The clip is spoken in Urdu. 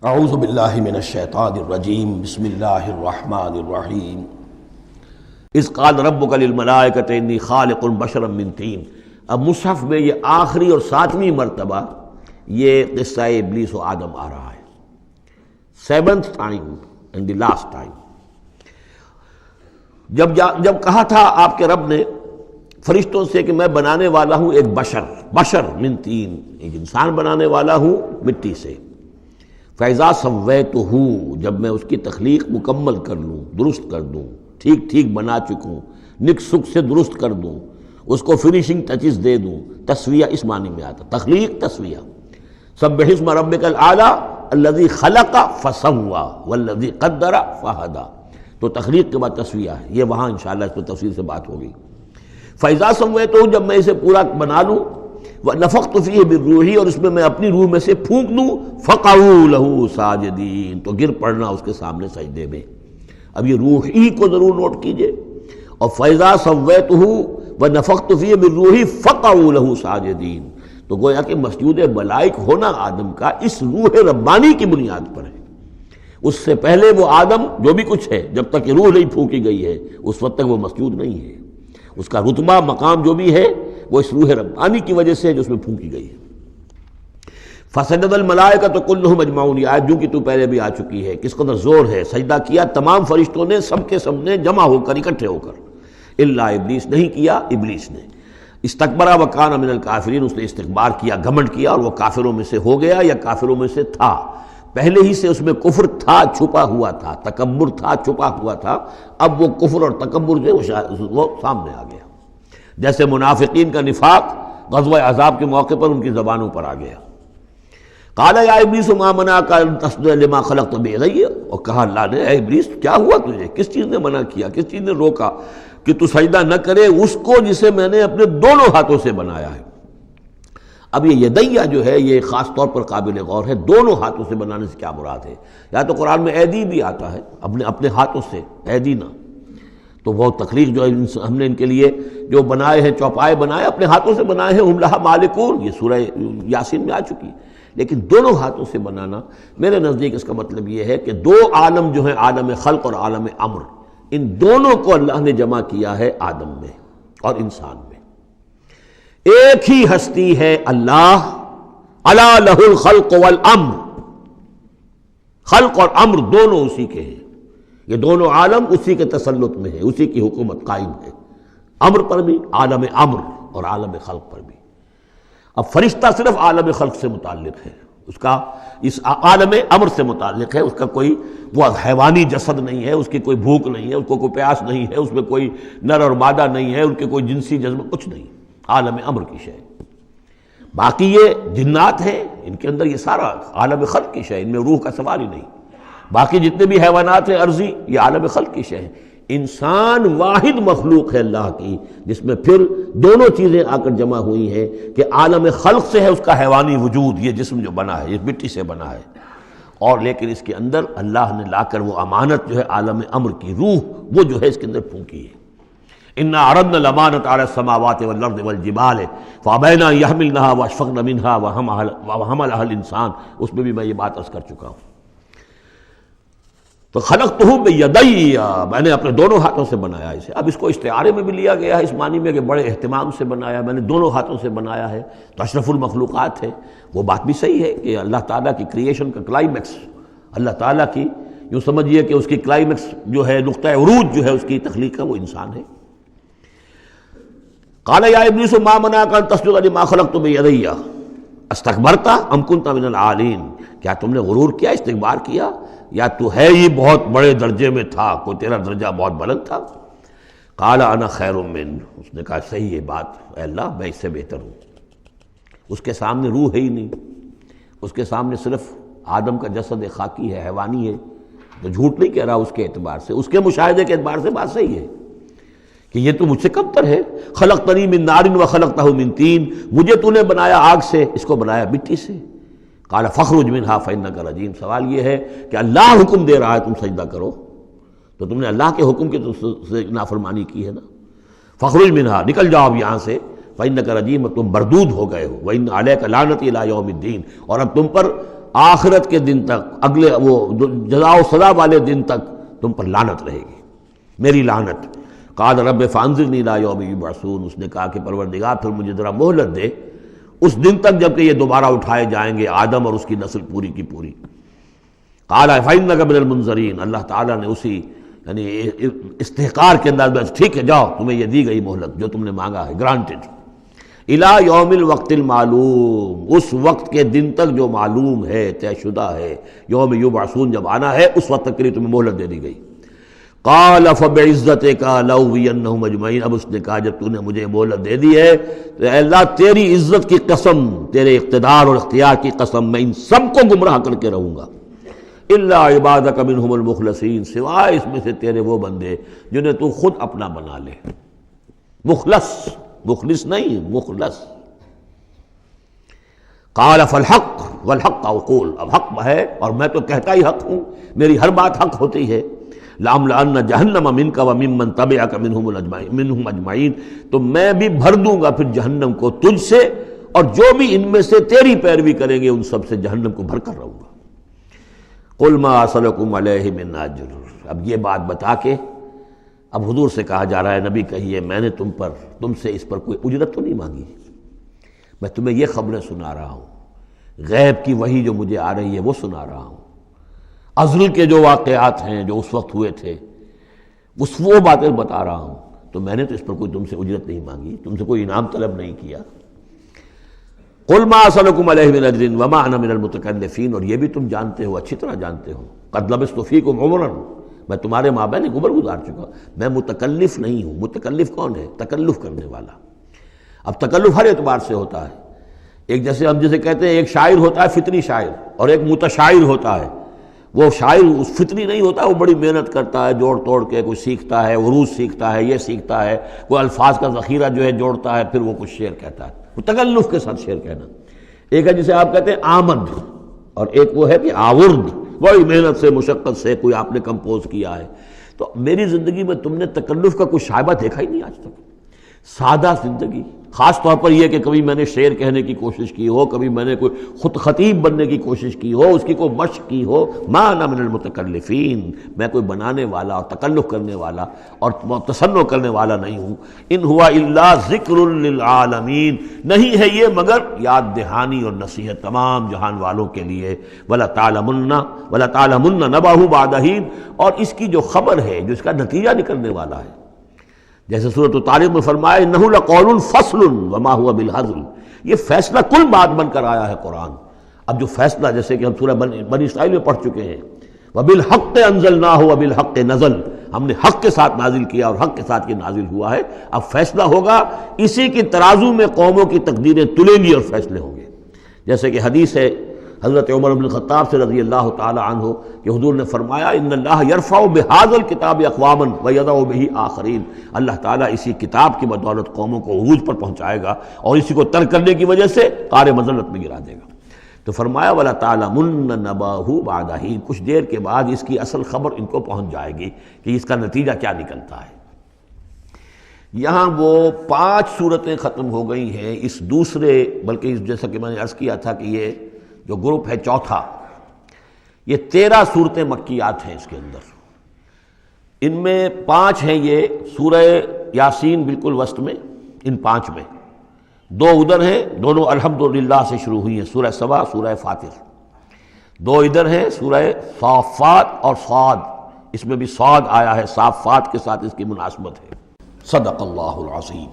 اعوذ باللہ من الشیطان الرجیم بسم اللہ الرحمن الرحیم اذ قال ربک للملائکۃ انی خالق بشرا من طین۔ اب مصحف میں یہ آخری اور 7ویں مرتبہ یہ قصہ ابلیس و آدم آ رہا ہے، 7th time and the last time۔ جب کہا تھا آپ کے رب نے فرشتوں سے کہ میں بنانے والا ہوں ایک بشر من طین، ایک انسان بنانے والا ہوں مٹی سے۔ فَإِذَا سَوَّيْتُهُ، جب میں اس کی تخلیق مکمل کر لوں، درست کر دوں، ٹھیک بنا چکوں، نک سک سے درست کر دوں، اس کو فنیشنگ ٹچز دے دوں۔ تسویہ اس معنی میں آتا، تخلیق تسویہ۔ سبح اسم ربک الاعلی الذی خلق فسوی والذی قدر فہدی، تو تخلیق کے بعد تسویہ ہے، یہ وہاں انشاءاللہ اس پر تفصیل سے بات ہوگی۔ فَإِذَا سَوَّيْتُهُ، جب میں اسے پورا بنا لوں، وَنَفَخْتُ فِيهِ مِن رُوحِي، اور اس میں میں اپنی روح میں سے پھونک دوں، فَقَعُوا لَهُ سَاجِدِينَ، تو گر پڑنا اس کے سامنے سجدے میں۔ اب یہ روح ہی کو ضرور نوٹ کیجئے، اور فَإِذَا سَوَّيْتُهُ وَنَفَخْتُ فِيهِ مِن رُوحِي فَقَعُوا لَهُ سَاجِدِينَ، تو گویا کہ مسجود ملائک ہونا آدم کا اس روح ربانی کی بنیاد پر ہے۔ اس سے پہلے وہ آدم جو بھی کچھ ہے، جب تک کہ روح نہیں پھونکی گئی ہے اس وقت تک وہ مسجود نہیں ہے۔ اس کا رتبہ مقام جو بھی ہے وہ اس روح ربانی کی وجہ سے ہے جو اس میں پھونکی گئی ہے۔ فسجد الملائکۃ کلھم اجمعون، یہ آیت جو کہ تو پہلے بھی آ چکی ہے، کس قدر زور ہے، سجدہ کیا تمام فرشتوں نے، سب کے سب نے جمع ہو کر، اکٹھے ہو کر، الا ابلیس، نہیں کیا ابلیس نے۔ استکبر وکان من الکافرین، اس نے استکبار کیا، گھمنڈ کیا، اور وہ کافروں میں سے ہو گیا یا کافروں میں سے تھا۔ پہلے ہی سے اس میں کفر تھا، چھپا ہوا تھا، تکبر تھا، چھپا ہوا تھا، اب وہ کفر اور تکبر جو وہ سامنے آ گیا۔ جیسے منافقین کا نفاق غزوہ احزاب کے موقع پر ان کی زبانوں پر آ گیا۔ قال یا ابلیس ما منعک ان تسجد لما خلقت بیدی، اور کہا اللہ نے، اے ابلیس کیا ہوا تجھے، کس چیز نے منع کیا، کس چیز نے روکا کہ تو سجدہ نہ کرے اس کو جسے میں نے اپنے دونوں ہاتھوں سے بنایا ہے۔ اب یہ یدیہ جو ہے یہ خاص طور پر قابل غور ہے، دونوں ہاتھوں سے بنانے سے کیا مراد ہے؟ یا تو قرآن میں ایدی بھی آتا ہے، اپنے ہاتھوں سے، ایدینا، تو وہ تخلیق جو ہم نے ان کے لیے جو بنائے ہیں، چوپائے بنائے، اپنے ہاتھوں سے بنائے ہیں، ہم لہا مالکون، یہ سورہ یاسین میں آ چکی ہے۔ لیکن دونوں ہاتھوں سے بنانا میرے نزدیک اس کا مطلب یہ ہے کہ دو عالم جو ہیں، عالم خلق اور عالم امر، ان دونوں کو اللہ نے جمع کیا ہے آدم میں اور انسان میں۔ ایک ہی ہستی ہے اللہ، الا لہ الخلق والامر، خلق اور امر دونوں اسی کے ہیں، یہ دونوں عالم اسی کے تسلط میں ہے، اسی کی حکومت قائم ہے، امر پر بھی، عالم امر اور عالم خلق پر بھی۔ اب فرشتہ صرف عالم خلق سے متعلق ہے، اس کا اس عالم امر سے متعلق ہے، اس کا کوئی وہ حیوانی جسد نہیں ہے، اس کی کوئی بھوک نہیں ہے، اس کو کوئی پیاس نہیں ہے، اس میں کوئی نر اور مادہ نہیں ہے، ان کے کوئی جنسی جذبہ کچھ نہیں، عالم امر کی شے۔ باقی یہ جنات ہیں، ان کے اندر یہ سارا عالم خلق کی شے، ان میں روح کا سوال ہی نہیں۔ باقی جتنے بھی حیوانات ہیں ارضی، یہ عالم خلق کی شے ہے۔ انسان واحد مخلوق ہے اللہ کی، جس میں پھر دونوں چیزیں آ کر جمع ہوئی ہیں کہ عالم خلق سے ہے اس کا حیوانی وجود، یہ جسم جو بنا ہے، یہ مٹی سے بنا ہے، اور لیکن اس کے اندر اللہ نے لا کر وہ امانت جو ہے عالم امر کی روح، وہ جو ہے اس کے اندر پھونکی ہے۔ انا عرضنا الامانۃ علی السماوات والارض والجبال فابین ان یحملنها واشفقن منها وحملها الانسان، اس میں بھی میں یہ بات عرض کر چکا ہوں۔ تو خلقتہ بیدی، میں نے اپنے دونوں ہاتھوں سے بنایا اسے۔ اب اس کو استعارے میں بھی لیا گیا ہے، اس معنی میں کہ بڑے اہتمام سے بنایا، میں نے دونوں ہاتھوں سے بنایا ہے، تو اشرف المخلوقات ہے۔ وہ بات بھی صحیح ہے کہ اللہ تعالیٰ کی کریشن کا کلائمیکس، اللہ تعالیٰ کی یوں سمجھیے کہ اس کی کلائمیکس جو ہے، نقطہ عروج جو ہے اس کی تخلیق کا، وہ انسان ہے۔ قال یا ابلیس ما منعک ان تسجد لما خلقت بیدی استکبرت ام کنت من العالین، کیا تم نے غرور کیا، استکبار کیا، یا تو ہے ہی بہت بڑے درجے میں تھا، کوئی تیرا درجہ بہت بلند تھا؟ قال انا خیر من، اس نے کہا صحیح ہے بات، اے اللہ میں اس سے بہتر ہوں۔ اس کے سامنے روح ہے ہی نہیں، اس کے سامنے صرف آدم کا جسد خاکی ہے، حیوانی ہے، تو جھوٹ نہیں کہہ رہا اس کے اعتبار سے، اس کے مشاہدے کے اعتبار سے بات صحیح ہے کہ یہ تو مجھ سے کم تر ہے۔ خلقتنی من نار وخلقتہ من طین، مجھے تو نے بنایا آگ سے، اس کو بنایا مٹی سے۔ قال فاخرج منها فانک رجیم، سوال یہ ہے کہ اللہ حکم دے رہا ہے تم سجدہ کرو، تو تم نے اللہ کے حکم کی تو نافرمانی کی ہے نا۔ فاخرج منها، نکل جاؤ اب یہاں سے، فانک رجیم، تم مردود ہو گئے ہو، وان علیک لعنتی الی یوم الدین، اور اب تم پر آخرت کے دن تک، اگلے وہ جزا و سزا والے دن تک تم پر لعنت رہے گی، میری لعنت۔ قال رب فانظرنی الی یوم یبعثون، اس نے کہا کہ پروردگار پھر مجھے ذرا مہلت دے اس دن تک جب کہ یہ دوبارہ اٹھائے جائیں گے، آدم اور اس کی نسل پوری کی پوری۔ قال فإنک من المنظرین، اللہ تعالیٰ نے اسی یعنی استحقار کے انداز میں ٹھیک ہے جاؤ تمہیں یہ دی گئی مہلت جو تم نے مانگا ہے، گرانٹڈ۔ الی یوم الوقت المعلوم، اس وقت کے دن تک جو معلوم ہے، طے شدہ ہے، یوم یبعثون جب آنا ہے اس وقت تک کے لیے تمہیں مہلت دے دی گئی۔ قال فبعزتک لأغوینہم اجمعین، اب اس نے کہا جب تو نے مجھے مہلت دے دی ہے تو اے اللہ تیری عزت کی قسم، تیرے اقتدار اور اختیار کی قسم، میں ان سب کو گمراہ کر کے رہوں گا، الا عبادک منہم المخلصین، سوائے اس میں سے تیرے وہ بندے جنہیں تو خود اپنا بنا لے۔ مخلص، مخلص نہیں، مخلص۔ قال فالحق والحق اقول، اب حق ہے اور میں تو کہتا ہی حق ہوں، میری ہر بات حق ہوتی ہے۔ لَأَمْلَأَنَّ جَهَنَّمَ مِنْكَ وَمِمَّنْ تَبِعَكَ مِنْهُمْ أَجْمَعِينَ، تو میں بھی بھر دوں گا پھر جہنم کو تجھ سے اور جو بھی ان میں سے تیری پیروی کریں گے ان سب سے جہنم کو بھر کر رہوں گا۔ قُلْ مَا أَسْأَلُكُمْ عَلَيْهِ مِنْ أَجْرٍ، اب یہ بات بتا کے اب حضور سے کہا جا رہا ہے نبی کہیے میں نے تم سے اس پر کوئی اجرت تو نہیں مانگی، میں تمہیں یہ خبریں سنا رہا ہوں، غیب کی وحی جو مجھے آ رہی ہے وہ سنا رہا ہوں، ازل کے جو واقعات ہیں جو اس وقت ہوئے تھے وہ باتیں بتا رہا ہوں، تو میں نے تو اس پر کوئی تم سے اجرت نہیں مانگی، تم سے کوئی انعام طلب نہیں کیا۔ قُلْ مَا أَسْأَلُكُمْ عَلَيْهِ مِنْ أَجْرٍ وَمَا أَنَا مِنَ الْمُتَكَلِّفِينَ، اور یہ بھی تم جانتے ہو، اچھی طرح جانتے ہو، قَدْ لَبِثْتُ فِيكُمْ عُمُرًا، میں تمہارے مابین ایک عمر گزار چکا، میں متکلف نہیں ہوں۔ متکلف کون ہے؟ تکلف کرنے والا۔ اب تکلف ہر اعتبار سے ہوتا ہے، ایک جیسے ہم جسے کہتے ہیں ایک شاعر ہوتا ہے فطری شاعر اور ایک متشاعر ہوتا ہے۔ وہ شاعر فطری نہیں ہوتا، وہ بڑی محنت کرتا ہے، جوڑ توڑ کے کوئی سیکھتا ہے، عروض سیکھتا ہے، یہ سیکھتا ہے، کوئی الفاظ کا ذخیرہ جو ہے جوڑتا ہے، پھر وہ کچھ شعر کہتا ہے، وہ تکلف کے ساتھ شعر کہنا۔ ایک ہے جسے آپ کہتے ہیں آمد اور ایک وہ ہے کہ آورد، بڑی محنت سے مشقت سے کوئی آپ نے کمپوز کیا ہے۔ تو میری زندگی میں تم نے تکلف کا کوئی شائبہ دیکھا ہی نہیں آج تک، سادہ زندگی۔ خاص طور پر یہ کہ کبھی میں نے شعر کہنے کی کوشش کی ہو، کبھی میں نے کوئی خود خطیب بننے کی کوشش کی ہو، اس کی کوئی مشق کی ہو، ما انا من المتکلفین، میں کوئی بنانے والا اور تکلف کرنے والا اور تصنع کرنے والا نہیں ہوں۔ ان ہوا الا ذکر للعالمین، نہیں ہے یہ مگر یاد دہانی اور نصیحت تمام جہان والوں کے لیے۔ وَلَا تَعْلَمُنَّ نَبَأَهُ بَعْدَ حِینٍ، اور اس کی جو خبر ہے، جو اس کا نتیجہ نکلنے والا ہے، جیسے سورۃ الطارق میں فرمایا انہ لقول فصل وما هو بالهزل، یہ فیصلہ کل بات بن کر آیا ہے قرآن۔ اب جو فیصلہ جیسے کہ ہم سورہ بنی اسرائیل میں پڑھ چکے ہیں، وبالحق انزلناہ وبالحق نزل، ہم نے حق کے ساتھ نازل کیا اور حق کے ساتھ یہ نازل ہوا ہے۔ اب فیصلہ ہوگا، اسی کی ترازو میں قوموں کی تقدیریں تلیں گی اور فیصلے ہوں گے۔ جیسے کہ حدیث ہے حضرت عمر بن الخطاب سے رضی اللہ تعالی عنہ کہ حضور نے فرمایا ان اللہ یرفع بہذا الکتاب اقواما ویضع بہ آخرین، اللہ تعالیٰ اسی کتاب کی بدولت قوموں کو عروج پر پہنچائے گا اور اسی کو ترک کرنے کی وجہ سے قعر مذلت میں گرا دے گا۔ تو فرمایا ولا تعلمن نبأہ بعد حین، کچھ دیر کے بعد اس کی اصل خبر ان کو پہنچ جائے گی کہ اس کا نتیجہ کیا نکلتا ہے۔ یہاں وہ 5 صورتیں ختم ہو گئی ہیں اس دوسرے، بلکہ جیسا کہ میں نے عرض کیا تھا کہ یہ جو گروپ ہے چوتھا، یہ 13 صورتیں مکیات ہیں اس کے اندر۔ ان میں 5 ہیں یہ سورہ یاسین بالکل وسط میں، ان 5 میں 2 ادھر ہیں، دونوں الحمدللہ سے شروع ہوئی ہیں، سورہ سبا، سورہ فاطر۔ 2 ادھر ہیں، سورہ صافات اور صاد، اس میں بھی صاد آیا ہے، صافات کے ساتھ اس کی مناسبت ہے۔ صدق اللہ العظیم۔